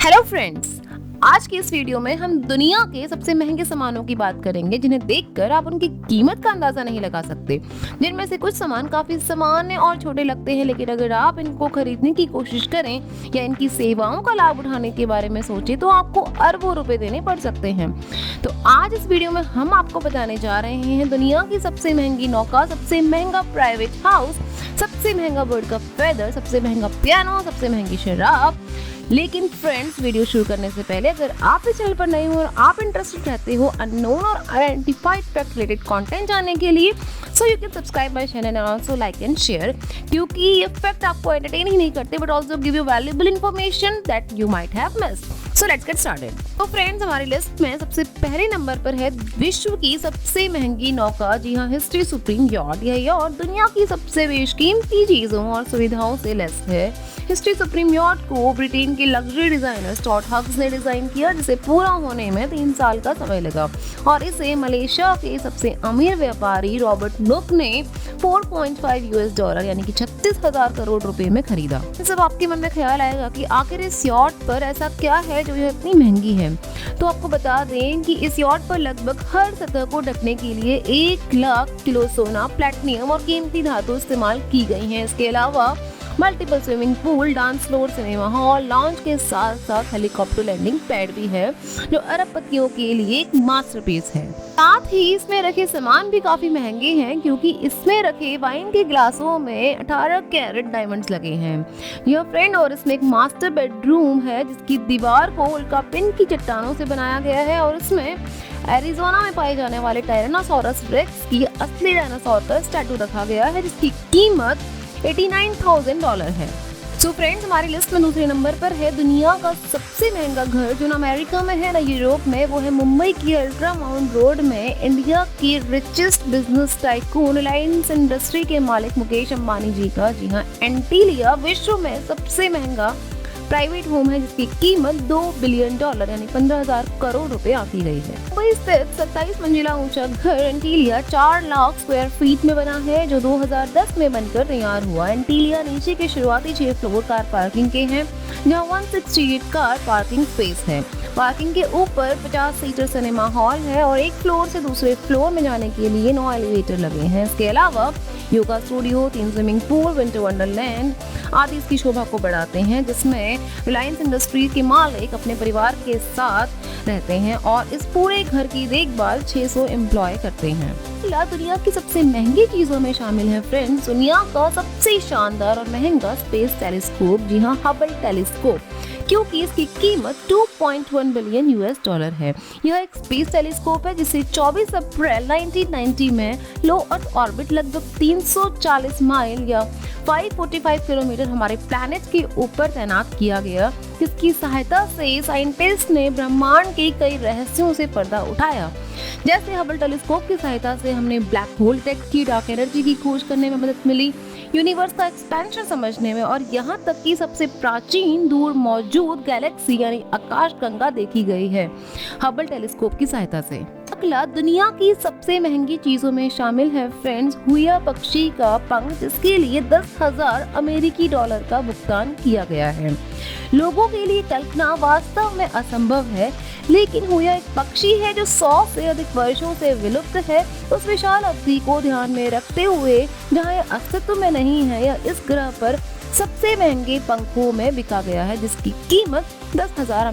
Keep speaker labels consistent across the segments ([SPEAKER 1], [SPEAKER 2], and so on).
[SPEAKER 1] Hello friends, आज की इस वीडियो में हम दुनिया के सबसे महंगे सामानों की बात करेंगे जिन्हें देखकर आप उनकी कीमत का अंदाजा नहीं लगा सकते। जिनमें से कुछ सामान काफी सामान्य और छोटे लगते हैं, लेकिन अगर आप इनको खरीदने की कोशिश करें या इनकी सेवाओं का लाभ उठाने के बारे में सोचें तो आपको अरबों रुपए देने पड़ सकते हैं। तो आज इस वीडियो में हम आपको बताने जा रहे हैं दुनिया की सबसे महंगी नौका, सबसे महंगा प्राइवेट हाउस, सबसे महंगा बर्ड का फेदर, सबसे महंगा पियानो, सबसे महंगी शराब। लेकिन फ्रेंड्स, वीडियो शुरू करने से पहले अगर आप इस चैनल पर नए हो और आप इंटरेस्टेड रहते हो अननोन और आइडेंटिफाइड फैक्ट रिलेटेड कंटेंट जानने के लिए, so you can subscribe my channel and also like and share, क्योंकि ये फैक्ट आपको एंटरटेन ही नहीं करते but also give you valuable information that you might have missed. So let's get started. तो friends, हमारी लिस्ट में सबसे पहले नंबर पर है विश्व की सबसे महंगी नौका। जी हाँ, हिस्ट्री सुप्रीम यॉट। यह यॉट दुनिया की सबसे बेशकीमती चीजों और सुविधाओं से लैस है। हिस्ट्री सुप्रीम यॉट को ब्रिटेन के लग्जरी डिजाइनर स्टॉट हग्स ने डिजाइन किया, जिसे पूरा होने में 3 साल का समय लगा, और इसे मलेशिया के सबसे अमीर व्यापारी रॉबर्ट नुक ने $4.5 यानी कि 36,000 करोड़ रुपए में खरीदा। सब आपके मन में ख्याल आएगा कि आखिर इस यॉट पर ऐसा क्या है जो यह इतनी महंगी है। तो आपको बता दें कि इस यॉट पर लगभग हर सतह को ढकने के लिए 1 लाख किलो सोना, प्लेटिनियम और कीमती धातु इस्तेमाल की गई हैं। इसके अलावा multiple swimming pool, dance floor, cinema hall, launch के साथ साथ हेलीकॉप्टर लैंडिंग पैड भी है, जो अरबपतियों के लिए एक मास्टरपीस है। साथ ही इसमें रखे सामान भी काफी महंगे हैं, क्योंकि इसमें रखे वाइन के ग्लासों में 18 कैरेट डायमंड्स लगे हैं। यह फ्रेंड, और इसमें एक मास्टर बेडरूम है जिसकी दीवार को उल्का पिन की चट्टानों से बनाया गया है, और इसमें एरिजोना में पाए जाने वाले टायरानोसॉरस रेक्स की असली डायनासोर का स्टैचू रखा गया है, जिसकी कीमत $89,000 है। सो फ्रेंड्स, हमारी लिस्ट में दूसरे नंबर पर है दुनिया का सबसे महंगा घर, जो ना अमेरिका में है ना यूरोप में। वो है मुंबई की अल्ट्रा माउंट रोड में इंडिया की richest business tycoon Reliance industry के मालिक मुकेश अंबानी जी का, जी हाँ, एंटीलिया विश्व में सबसे महंगा प्राइवेट होम है, जिसकी कीमत $2 बिलियन यानी 15,000 करोड़ रुपए आंकी गई है। मुंबई स्थित 27 मंजिला ऊंचा घर एंटीलिया 4 लाख स्क्वायर फीट में बना है, जो 2010 में बनकर तैयार हुआ। एंटीलिया नीचे के शुरुआती 6 फ्लोर कार पार्किंग के हैं, जहाँ 168 कार पार्किंग स्पेस है। पार्किंग के ऊपर 50 सीटर सिनेमा हॉल है, और एक फ्लोर से दूसरे फ्लोर में जाने के लिए 9 एलिवेटर लगे हैं। इसके अलावा yoga studio, 3 swimming pool, winter Wonderland आदि इसकी शोभा को बढ़ाते हैं, जिसमें रिलायंस इंडस्ट्रीज के मालिक अपने परिवार के साथ रहते हैं, और इस पूरे घर की देखभाल 600 एम्प्लॉय करते हैं। दुनिया की सबसे महंगी चीजों में शामिल है फ्रेंड्स दुनिया का सबसे शानदार और महंगा स्पेस टेलीस्कोप, जी हाँ, हबल टेलीस्कोप, क्योंकि इसकी कीमत $2.1 बिलियन है। यह एक स्पेस टेलीस्कोप है जिसे 24 अप्रैल 1990 में लो अर्थ ऑर्बिट लगभग 340 माइल या 545 किलोमीटर हमारे प्लैनेट के ऊपर तैनात किया गया, जिसकी सहायता से साइंटिस्ट ने ब्रह्मांड के कई रहस्यों से पर्दा उठाया। जैसे हबल टेलीस्कोप की सहायता से हमने ब्लैक होल डिटेक्ट की, डार्क एनर्जी की खोज करने में मदद मिली, यूनिवर्स का एक्सपेंशन समझने में, और यहाँ तक कि सबसे प्राचीन दूर मौजूद गैलेक्सी यानी आकाशगंगा देखी गई है हबल टेलीस्कोप की सहायता से। अगला दुनिया की सबसे महंगी चीजों में शामिल है फ्रेंड्स हुइया पक्षी का पंख, जिसके लिए $10,000 का भुगतान किया गया है। लोगों के लिए कल्पना वास्तव में असंभव है, लेकिन हुइया एक पक्षी है जो 100 से अधिक वर्षों से विलुप्त है। उस विशाल अवधि को ध्यान में रखते हुए, जहाँ यह अस्तित्व में नहीं है, यह इस ग्रह पर सबसे महंगे पंखों में बिका गया है, जिसकी कीमत $10,000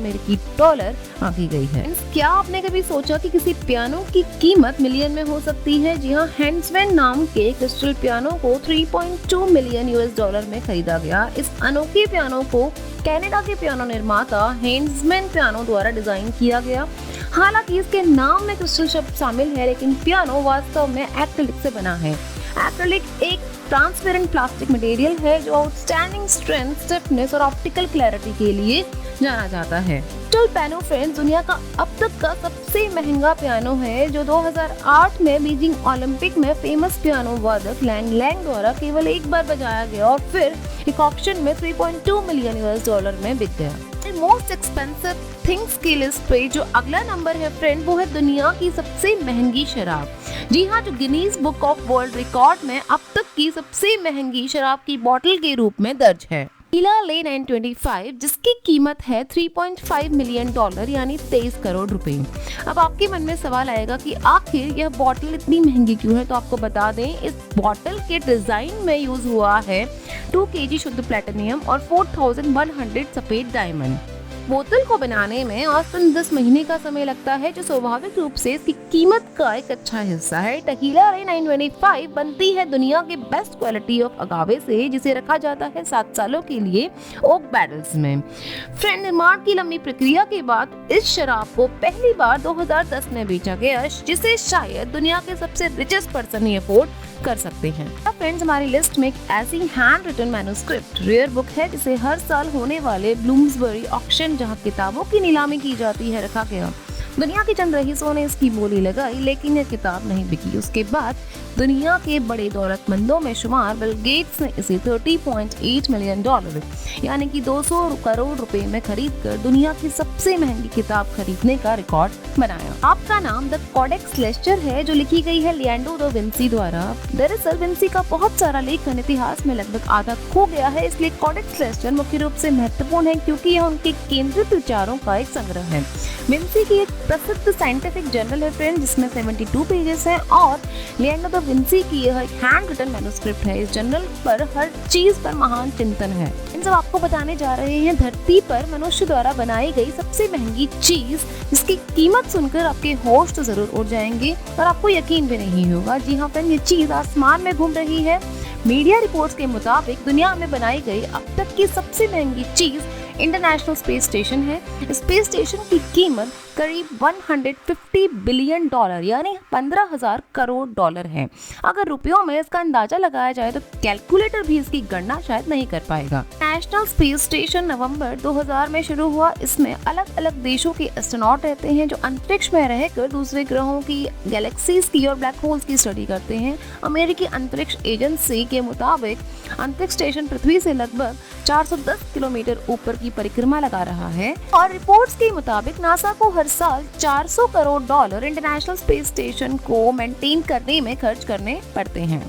[SPEAKER 1] आंकी गई है। क्या आपने कभी सोचा कि किसी पियानो की कीमत मिलियन में हो सकती है? जी हाँ, हैंड्समैन नाम के क्रिस्टल पियानो को $3.2 मिलियन में खरीदा गया। इस अनोखे पियानो को कनाडा के पियानो निर्माता हैंड्समैन पियानो द्वारा डिजाइन किया गया। हालांकि इसके नाम में क्रिस्टल शब्द शामिल है, लेकिन पियानो वास्तव में एक्रिलिक से बना है। एक्रिलिक एक ट्रांसपेरेंट प्लास्टिक मटेरियल है जो आउटस्टैंडिंग स्ट्रेंथ, स्टिफनेस और ऑप्टिकल क्लैरिटी के लिए जाना जाता है। क्रिस्टल पियानो फ्रेंड्स दुनिया का अब तक का सबसे महंगा पियानो है, जो 2008 में बीजिंग ओलंपिक में फेमस पियानो वादक लैंग लैंग द्वारा केवल एक बार बजाया गया, और फिर एक ऑक्शन में $3.2 मिलियन में बिक गया। मोस्ट एक्सपेंसिव थिंग्स की लिस्ट पे जो अगला नंबर है फ्रेंड, वो है दुनिया की सबसे महंगी शराब। जी हाँ, जो Guinness book of world record में अब तक की सबसे महंगी शराब की बोतल के रूप में दर्ज है। ले 925 जिसकी कीमत है $3.5 मिलियन यानी 23 करोड़ रुपए। अब आपके मन में सवाल आएगा कि आखिर यह बॉटल इतनी महंगी क्यों है, तो आपको बता दें इस बॉटल के डिजाइन में यूज हुआ है 2 kg शुद्ध प्लेटिनियम और 4100 सफेद डायमंड। बोतल को बनाने में औसतन 10 महीने का समय लगता है, जो स्वाभाविक रूप से इसकी कीमत का एक अच्छा हिस्सा है। टकीला रे 925 बनती है दुनिया के बेस्ट क्वालिटी ऑफ अगावे से, जिसे रखा जाता है 7 सालों के लिए ओक बैरल्स में। फ्रेंड, निर्माण की लंबी प्रक्रिया के बाद इस शराब को पहली बार 2010 में बेचा गया, जिसे शायद दुनिया के सबसे रिचेस्ट पर्सन ही अफोर्ड कर सकते हैं। फ्रेंड्स, हमारी लिस्ट में एक ऐसी hand written manuscript rare book है जिसे हर साल होने वाले ब्लूम्सबरी ऑक्शन, जहां किताबों की नीलामी की जाती है, रखा गया। दुनिया के चंद रईसों ने इसकी बोली लगाई, लेकिन यह किताब नहीं बिकी। उसके बाद दुनिया के बड़े दौलतमंदों में शुमार बिल गेट्स ने इसे $30.8 मिलियन यानी कि 200 करोड़ रुपए में खरीदकर दुनिया की सबसे महंगी किताब खरीदने का रिकॉर्ड बनाया। आपका नाम द कॉडेक्स लेस्टर है, जो लिखी गई है लिएंडो दा विंसी द्वारा। दरअसल विंसी का बहुत सारा लेखन इतिहास में लगभग आधा खो गया है, इसलिए कॉडेक्स लेस्टर मुख्य रूप से महत्वपूर्ण है क्योंकि यह उनके केंद्रित विचारों का एक संग्रह है। विंसी की एक प्रसिद्ध साइंटिफिक जर्नल है फ्रेंड, जिसमें 72 पेजेस हैं, और लिएंडो दा विंसी की यह एक हैंड रिटन मैन्युस्क्रिप्ट है। इस जर्नल पर हर चीज पर महान चिंतन है। इन सब आपको बताने जा रहे हैं धरती पर मनुष्य द्वारा बनाई गई सबसे महंगी चीज, जिसकी कीमत सुनकर आपके होश तो जरूर उड़ जाएंगे और आपको यकीन भी नहीं होगा। जी हाँ फ्रेंड, ये चीज आसमान में घूम रही है। मीडिया रिपोर्ट्स के मुताबिक दुनिया में बनाई गई अब तक की सबसे महंगी चीज इंटरनेशनल स्पेस स्टेशन है। स्पेस स्टेशन की कीमत करीब $150 बिलियन यानी 15,000 करोड़ डॉलर है। अगर रुपयों में इसका अंदाजा लगाया जाए तो कैलकुलेटर भी इसकी गणना शायद नहीं कर पाएगा। नेशनल स्पेस स्टेशन नवंबर 2000 में शुरू हुआ। इसमें अलग अलग देशों के एस्ट्रोनॉट रहते हैं, जो अंतरिक्ष में रहकर दूसरे ग्रहों की, गैलेक्सीज की और ब्लैक होल्स की स्टडी करते हैं। अमेरिकी अंतरिक्ष एजेंसी के मुताबिक अंतरिक्ष स्टेशन पृथ्वी से लगभग 410 किलोमीटर ऊपर की परिक्रमा लगा रहा है, और रिपोर्ट्स के मुताबिक नासा को हर साल $400 करोड़ इंटरनेशनल स्पेस स्टेशन को मेंटेन करने में खर्च करने पड़ते हैं।